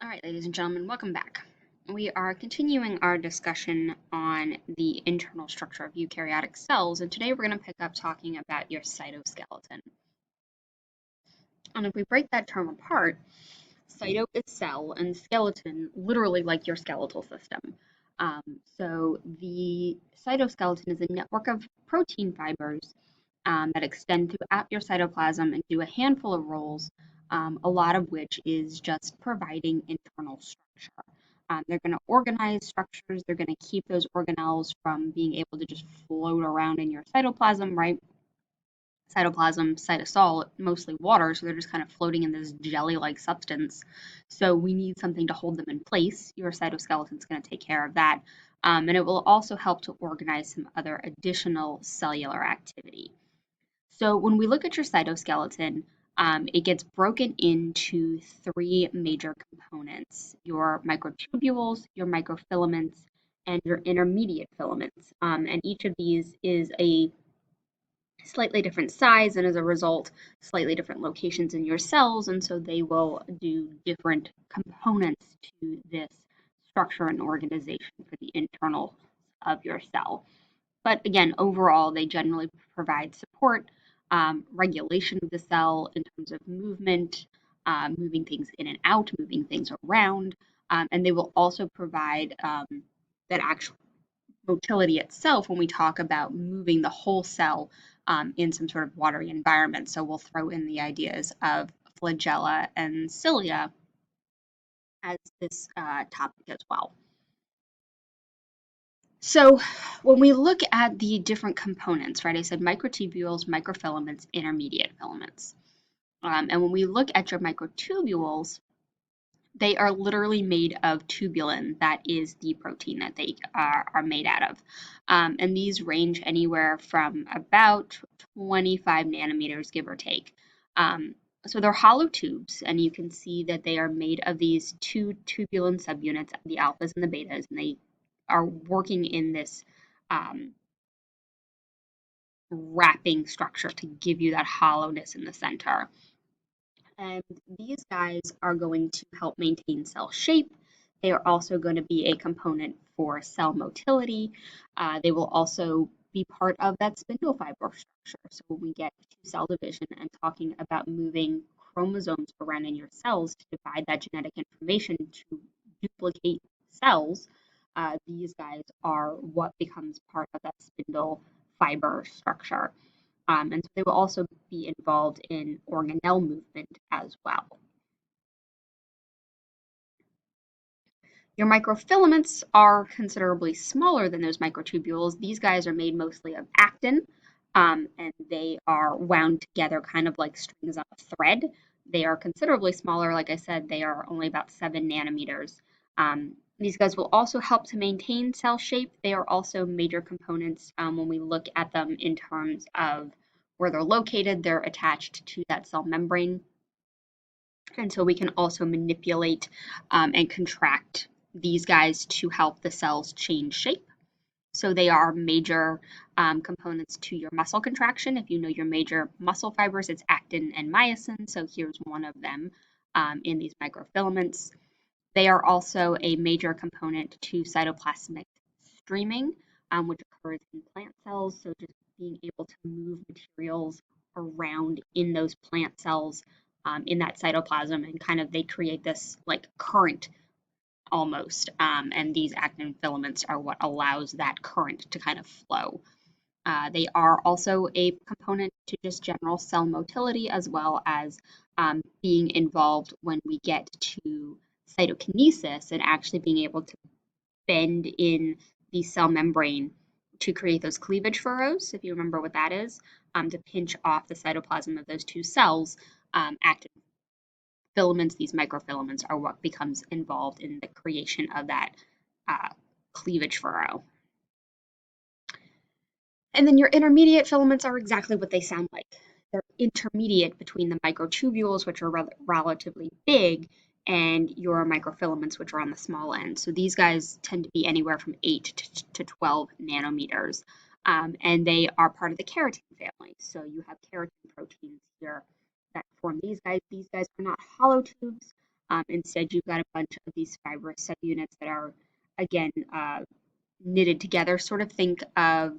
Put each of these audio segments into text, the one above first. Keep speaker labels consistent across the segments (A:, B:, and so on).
A: All right, ladies and gentlemen, welcome back. We are continuing our discussion on the internal structure of eukaryotic cells, and today we're going to pick up talking about your cytoskeleton. And if we break that term apart, cyto is cell, and skeleton, literally like your skeletal system. Um, so the cytoskeleton is a network of protein fibers that extend throughout your cytoplasm and do a handful of roles, a lot of which is just providing internal structure. They're going to organize structures. They're going to keep those organelles from being able to just float around in your cytoplasm, right? Cytoplasm, cytosol, mostly water, so they're just kind of floating in this jelly-like substance. So we need something to hold them in place. Your cytoskeleton is going to take care of that. And it will also help to organize some other additional cellular activity. So when we look at your cytoskeleton, it gets broken into three major components: your microtubules, your microfilaments, and your intermediate filaments. And each of these is a slightly different size and as a result, slightly different locations in your cells. And so they will do different components to this structure and organization for the internal of your cell. But again, overall, they generally provide support, regulation of the cell in terms of movement, moving things in and out, moving things around, and they will also provide that actual motility itself when we talk about moving the whole cell in some sort of watery environment. So we'll throw in the ideas of flagella and cilia as this topic as well. So when we look at the different components, right, I said microtubules, microfilaments, intermediate filaments. And when we look at your microtubules, they are literally made of tubulin, that is the protein that they are made out of. And these range anywhere from about 25 nanometers, give or take. So they're hollow tubes, and you can see that they are made of these two tubulin subunits, the alphas and the betas, and they are working in this um, wrapping structure to give you that hollowness in the center. And these guys are going to help maintain cell shape. They are also going to be a component for cell motility. They will also be part of that spindle fiber structure. So when we get to cell division and talking about moving chromosomes around in your cells to divide that genetic information to duplicate cells, these guys are what becomes part of that spindle fiber structure. And so they will also be involved in organelle movement as well. Your microfilaments are considerably smaller than those microtubules. These guys are made mostly of actin, and they are wound together kind of like strings on a thread. They are considerably smaller. Like I said, they are only about 7 nanometers. These guys will also help to maintain cell shape. They are also major components when we look at them in terms of where they're located. They're attached to that cell membrane. And so we can also manipulate and contract these guys to help the cells change shape. So they are major components to your muscle contraction. If you know your major muscle fibers, it's actin and myosin. So here's one of them in these microfilaments. They are also a major component to cytoplasmic streaming, which occurs in plant cells. So just being able to move materials around in those plant cells in that cytoplasm, and kind of they create this like current almost. And these actin filaments are what allows that current to kind of flow. They are also a component to just general cell motility, as well as being involved when we get to cytokinesis and actually being able to bend in the cell membrane to create those cleavage furrows, if you remember what that is, to pinch off the cytoplasm of those two cells. Actin filaments, these microfilaments, are what becomes involved in the creation of that cleavage furrow. And then your intermediate filaments are exactly what they sound like. They're intermediate between the microtubules, which are relatively big, and your microfilaments, which are on the small end. So these guys tend to be anywhere from 8 to 12 nanometers. And they are part of the keratin family. So you have keratin proteins here that form these guys. These guys are not hollow tubes. Instead, you've got a bunch of these fibrous subunits that are, again, knitted together. Sort of think of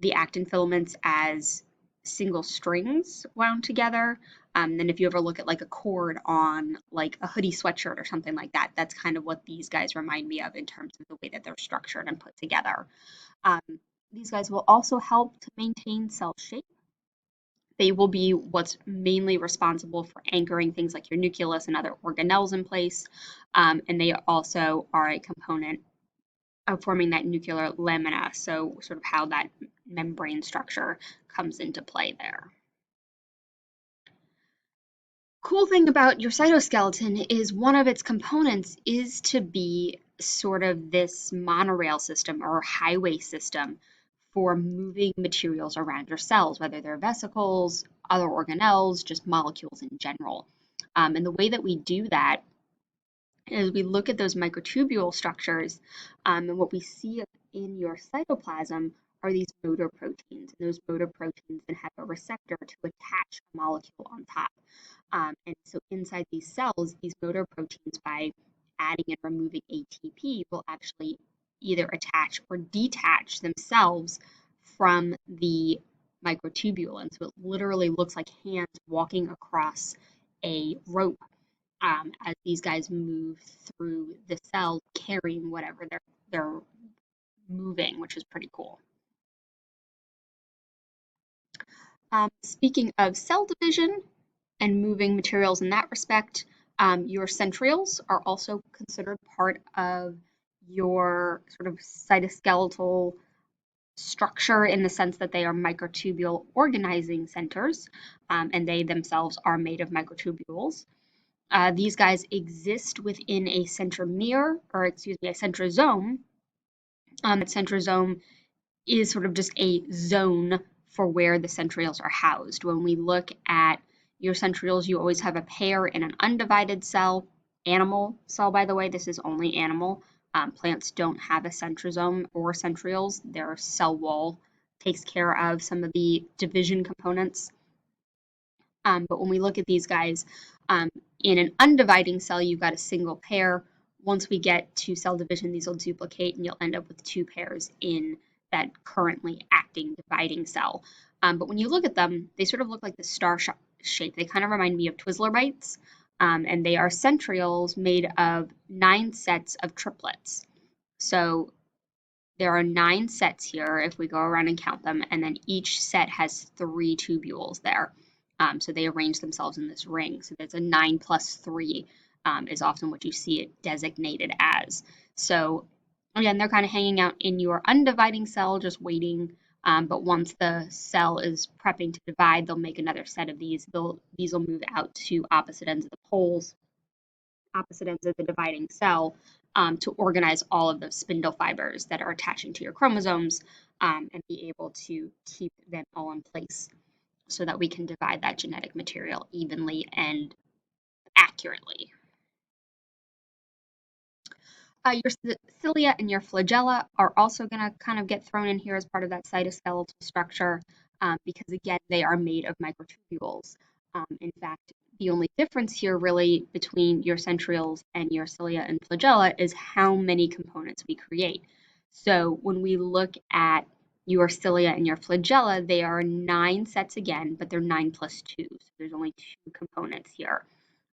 A: the actin filaments as single strings wound together. Then if you ever look at like a cord on like a hoodie sweatshirt or something like that, that's kind of what these guys remind me of in terms of the way that they're structured and put together. Um, these guys will also help to maintain cell shape. They will be what's mainly responsible for anchoring things like your nucleus and other organelles in place. And they also are a component of forming that nuclear lamina, so sort of how that membrane structure comes into play there. Cool thing about your cytoskeleton is one of its components is to be sort of this monorail system or highway system for moving materials around your cells, whether they're vesicles, other organelles, just molecules in general. And the way that we do that is we look at those microtubule structures, and what we see in your cytoplasm are these motor proteins. And those motor proteins then have a receptor to attach a molecule on top. And so inside these cells, these motor proteins, by adding and removing ATP, will actually either attach or detach themselves from the microtubule. And so it literally looks like hands walking across a rope as these guys move through the cell carrying whatever they're moving, which is pretty cool. Speaking of cell division and moving materials in that respect, your centrioles are also considered part of your sort of cytoskeletal structure in the sense that they are microtubule organizing centers, and they themselves are made of microtubules. These guys exist within a centromere, or excuse me, a centrosome. A centrosome is sort of just a zone for where the centrioles are housed. When we look at your centrioles, you always have a pair in an undivided cell. Animal cell, by the way, this is only animal. Plants don't have a centrosome or centrioles. Their cell wall takes care of some of the division components. But when we look at these guys, in an undividing cell, you've got a single pair. Once we get to cell division, these will duplicate and you'll end up with two pairs in that currently acting dividing cell. But when you look at them, they sort of look like the star shape. They kind of remind me of Twizzler bites. And they are centrioles made of 9 sets of triplets. So there are 9 sets here if we go around and count them, and then each set has 3 tubules there. So they arrange themselves in this ring. So that's a 9 plus 3 is often what you see it designated as. So again, they're kind of hanging out in your undividing cell, just waiting. But once the cell is prepping to divide, they'll make another set of these. These will move out to opposite ends of the poles, opposite ends of the dividing cell, to organize all of the spindle fibers that are attaching to your chromosomes, and be able to keep them all in place so that we can divide that genetic material evenly and accurately. Your cilia and your flagella are also going to kind of get thrown in here as part of that cytoskeletal structure, because again, they are made of microtubules. In fact, the only difference here really between your centrioles and your cilia and flagella is how many components we create. So when we look at your cilia and your flagella, they are 9 sets again, but they're 9 plus 2. So there's only 2 components here.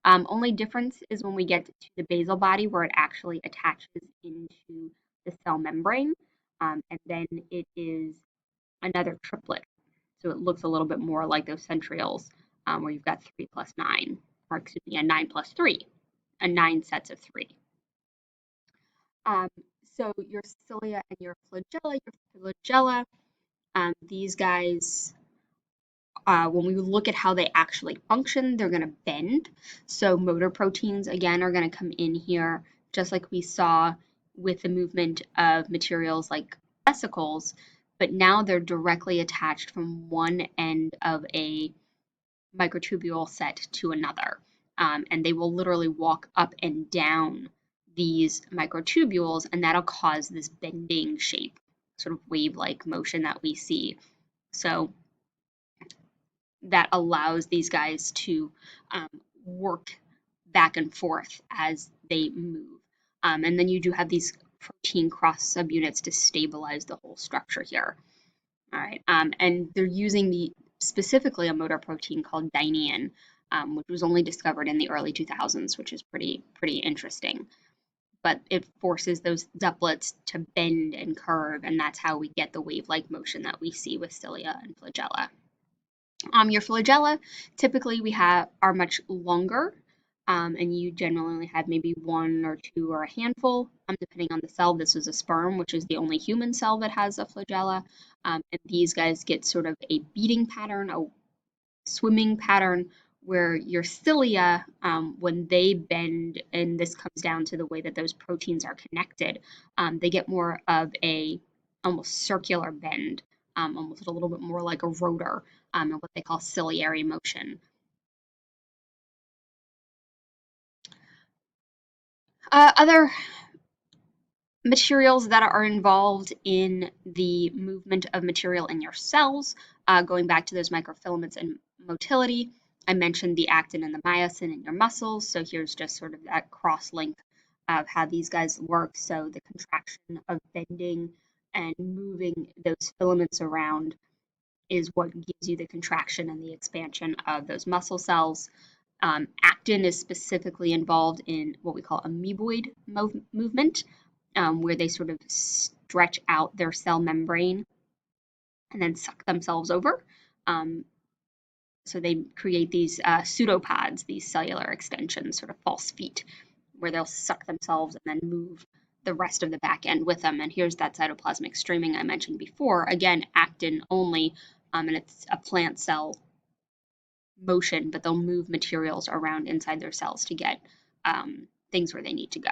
A: Only difference is when we get to the basal body where it actually attaches into the cell membrane, and then it is another triplet. So it looks a little bit more like those centrioles, where you've got 3 plus 9, or excuse me, a 9 plus 3, 9 sets of 3. So your cilia and your flagella, these guys, when we look at how they actually function, they're going to bend. So motor proteins, again, are going to come in here, just like we saw with the movement of materials like vesicles, but now they're directly attached from one end of a microtubule set to another. And they will literally walk up and down these microtubules, and that'll cause this bending shape, sort of wave-like motion that we see. So that allows these guys to work back and forth as they move. And then you do have these protein cross subunits to stabilize the whole structure here. All right, and they're using specifically a motor protein called dynein, which was only discovered in the early 2000s, which is pretty interesting. But it forces those duplets to bend and curve, and that's how we get the wave-like motion that we see with cilia and flagella. Your flagella typically are much longer, and you generally only have maybe one or two or a handful, depending on the cell. This is a sperm, which is the only human cell that has a flagella, and these guys get sort of a beating pattern, a swimming pattern, where your cilia, when they bend, and this comes down to the way that those proteins are connected, they get more of a almost circular bend, almost a little bit more like a rotor, and what they call ciliary motion. Other materials that are involved in the movement of material in your cells, going back to those microfilaments and motility. I mentioned the actin and the myosin in your muscles, so here's just sort of that cross link of how these guys work. So the contraction of bending and moving those filaments around is what gives you the contraction and the expansion of those muscle cells. Actin is specifically involved in what we call amoeboid movement, where they sort of stretch out their cell membrane and then suck themselves over. So they create these pseudopods, these cellular extensions, sort of false feet, where they'll suck themselves and then move the rest of the back end with them. And here's that cytoplasmic streaming I mentioned before. Again, actin only, and it's a plant cell motion, but they'll move materials around inside their cells to get things where they need to go.